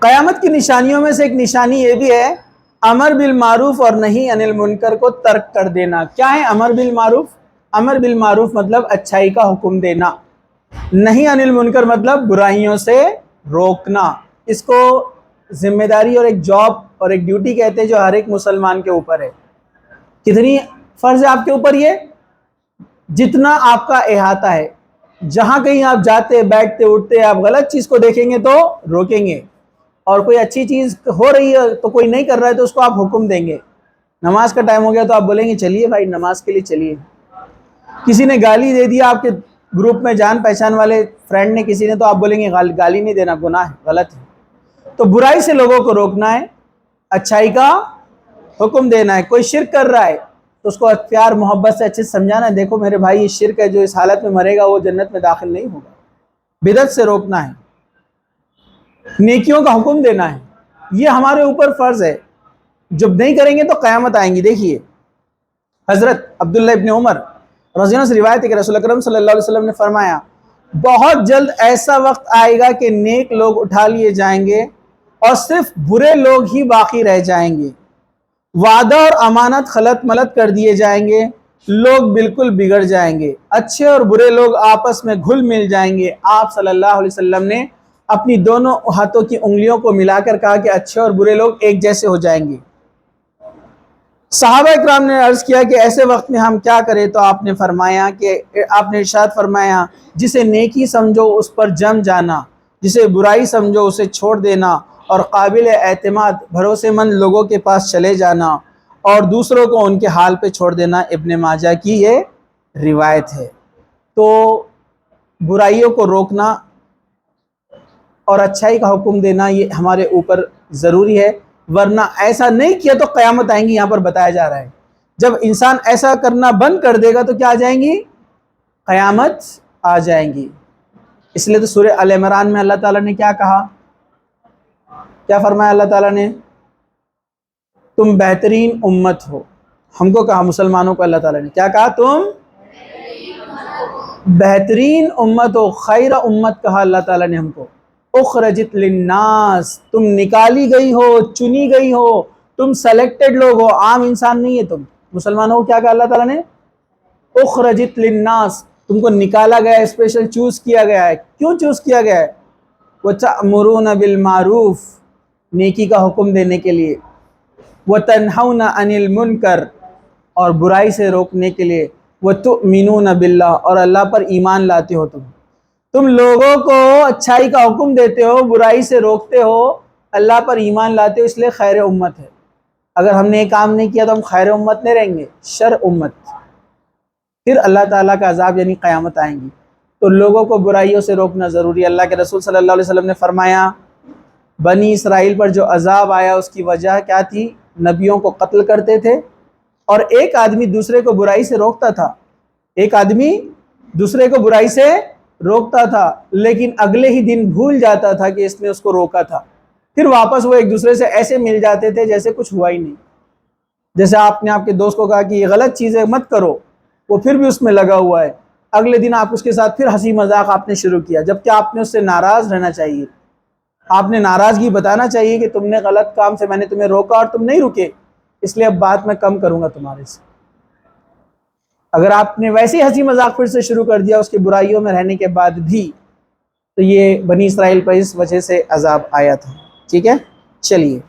قیامت کی نشانیوں میں سے ایک نشانی یہ بھی ہے امر بالمعروف اور نہیں عن المنکر کو ترک کر دینا۔ کیا ہے امر بالمعروف؟ امر بالمعروف مطلب اچھائی کا حکم دینا، نہیں عن المنکر مطلب برائیوں سے روکنا۔ اس کو ذمہ داری اور ایک جاب اور ایک ڈیوٹی کہتے ہیں جو ہر ایک مسلمان کے اوپر ہے۔ کتنی فرض ہے آپ کے اوپر؟ یہ جتنا آپ کا احاطہ ہے، جہاں کہیں آپ جاتے بیٹھتے اٹھتے آپ غلط چیز کو دیکھیں گے تو روکیں گے، اور کوئی اچھی چیز ہو رہی ہے تو کوئی نہیں کر رہا ہے تو اس کو آپ حکم دیں گے۔ نماز کا ٹائم ہو گیا تو آپ بولیں گے چلیے بھائی نماز کے لیے چلیے۔ کسی نے گالی دے دیا آپ کے گروپ میں، جان پہچان والے فرینڈ نے کسی نے، تو آپ بولیں گے گالی نہیں دینا، گناہ ہے، غلط ہے۔ تو برائی سے لوگوں کو روکنا ہے، اچھائی کا حکم دینا ہے۔ کوئی شرک کر رہا ہے تو اس کو پیار محبت سے اچھے سے سمجھانا ہے، دیکھو میرے بھائی یہ شرک ہے، جو اس حالت میں مرے گا وہ جنت میں داخل نہیں ہوگا۔ بدعت سے روکنا ہے، نیکیوں کا حکم دینا ہے، یہ ہمارے اوپر فرض ہے۔ جب نہیں کریں گے تو قیامت آئیں گی۔ دیکھیے حضرت عبداللہ ابن عمر رضی اللہ عنہ سے روایت ہے کہ رسول اکرم صلی اللہ علیہ وسلم نے فرمایا بہت جلد ایسا وقت آئے گا کہ نیک لوگ اٹھا لیے جائیں گے اور صرف برے لوگ ہی باقی رہ جائیں گے، وعدہ اور امانت خلط ملط کر دیے جائیں گے، لوگ بالکل بگڑ جائیں گے، اچھے اور برے لوگ آپس میں گھل مل جائیں گے۔ آپ صلی اللہ علیہ وسلم نے اپنی دونوں ہاتھوں کی انگلیوں کو ملا کر کہا کہ اچھے اور برے لوگ ایک جیسے ہو جائیں گے۔ صحابہ اکرام نے عرض کیا کہ ایسے وقت میں ہم کیا کریں؟ تو آپ نے فرمایا کہ آپ نے ارشاد فرمایا جسے نیکی سمجھو اس پر جم جانا، جسے برائی سمجھو اسے چھوڑ دینا، اور قابل اعتماد بھروسے مند لوگوں کے پاس چلے جانا اور دوسروں کو ان کے حال پہ چھوڑ دینا۔ ابن ماجہ کی یہ روایت ہے۔ تو برائیوں کو روکنا اور اچھائی کا حکم دینا یہ ہمارے اوپر ضروری ہے، ورنہ ایسا نہیں کیا تو قیامت آئیں گی۔ یہاں پر بتایا جا رہا ہے جب انسان ایسا کرنا بند کر دے گا تو کیا آ جائیں گی؟ قیامت آ جائیں گی۔ اس لیے تو سورہ آل عمران میں اللہ تعالیٰ نے کیا کہا؟ کیا فرمایا اللہ تعالیٰ نے؟ تم بہترین امت ہو۔ ہم کو کہا مسلمانوں کو اللہ تعالیٰ نے کیا کہا؟ تم بہترین امت ہو، خیر امت کہا اللہ تعالیٰ نے ہم کو۔ اخرجت للناس، تم نکالی گئی ہو، چنی گئی ہو، تم سلیکٹڈ لوگ ہو، عام انسان نہیں ہے تم۔ مسلمانوں کو کیا کہا اللہ تعالیٰ نے؟ اخرجت للناس، تم کو نکالا گیا ہے، اسپیشل چوز کیا گیا ہے۔ کیوں چوز کیا گیا ہے؟ وَتَأْمُرُونَ بِالْمَعْرُوفِ، نیکی کا حکم دینے کے لیے، وَتَنْہَوْنَ عَنِ الْمُنْکَرِ، اور برائی سے روکنے کے لیے، وَتُؤْمِنُونَ بِاللَّهِ، اور اللہ پر ایمان لاتے ہو۔ تم لوگوں کو اچھائی کا حکم دیتے ہو، برائی سے روکتے ہو، اللہ پر ایمان لاتے ہو، اس لیے خیر امت ہے۔ اگر ہم نے یہ کام نہیں کیا تو ہم خیر امت نہیں رہیں گے، شر امت، پھر اللہ تعالیٰ کا عذاب یعنی قیامت آئیں گی۔ تو لوگوں کو برائیوں سے روکنا ضروری ہے۔ اللہ کے رسول صلی اللہ علیہ وسلم نے فرمایا بنی اسرائیل پر جو عذاب آیا اس کی وجہ کیا تھی؟ نبیوں کو قتل کرتے تھے، اور ایک آدمی دوسرے کو برائی سے روکتا تھا، ایک آدمی دوسرے کو برائی سے روکتا تھا، لیکن اگلے ہی دن بھول جاتا تھا کہ اس نے اس کو روکا تھا، پھر واپس وہ ایک دوسرے سے ایسے مل جاتے تھے جیسے کچھ ہوا ہی نہیں۔ جیسے آپ نے آپ کے دوست کو کہا کہ یہ غلط چیز ہے مت کرو، وہ پھر بھی اس میں لگا ہوا ہے، اگلے دن آپ اس کے ساتھ پھر ہنسی مذاق آپ نے شروع کیا، جبکہ آپ نے اس سے ناراض رہنا چاہیے۔ آپ نے ناراضگی بتانا چاہیے کہ تم نے غلط کام سے میں نے تمہیں روکا اور تم نہیں رکے، اس لیے اب بات میں کم کروں گا تمہارے سے۔ اگر آپ نے ویسے ہنسی مذاق پھر سے شروع کر دیا اس کی برائیوں میں رہنے کے بعد بھی، تو یہ بنی اسرائیل پر اس وجہ سے عذاب آیا تھا۔ ٹھیک ہے، چلیے۔